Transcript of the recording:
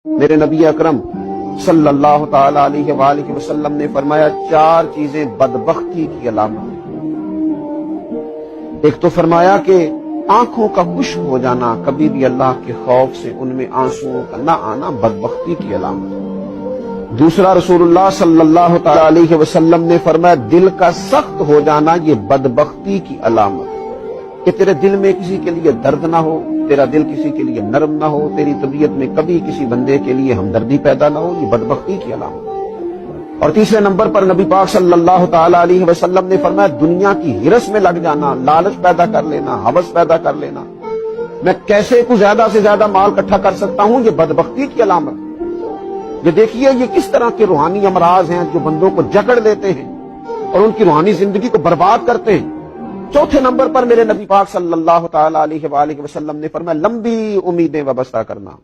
मेरे नबी अकरम सल्लल्लाहु ताला अलैहि वसल्लम ने फरमाया 4 चीजें बदबख्ती की अलामत। एक तो फरमाया कि आंखों का खुश्क हो जाना, कभी भी अल्लाह के खौफ से उनमें आंसुओं का न आना बदबख्ती की अलामत। दूसरा, रसूलुल्लाह सल्लल्लाहु ताला अलैहि वसल्लम ने फरमाया दिल का सख्त हो जाना ये बदबख्ती की अलामत, कि तेरे दिल में किसी के लिए दर्द ना हो, तेरा दिल किसी के लिए नरम ना हो, तेरी तबीयत में कभी किसी बंदे के लिए हमदर्दी पैदा ना हो, ये बदबख्ती की अलामत। और तीसरे नंबर पर नबी पाक सल्लल्लाहु ताला अलैहि वसल्लम ने फरमाया दुनिया की हिरस में लग जाना, लालच पैदा कर लेना, हवस पैदा कर लेना, मैं कैसे कुछ ज्यादा से ज्यादा माल इकट्ठा कर सकता हूं, ये बदबख्ती की अलामत। ये देखिए ये किस तरह के रूहानी अमराज हैं जो बंदों को जकड़ लेते हैं और उनकी रूहानी जिंदगी को बर्बाद करते हैं। चौथे नंबर पर मेरे नबी पाक सल्लल्लाहु ताला अलैहि वसल्लम ने फरमाया लंबी उम्मीदें वाबस्ता करना।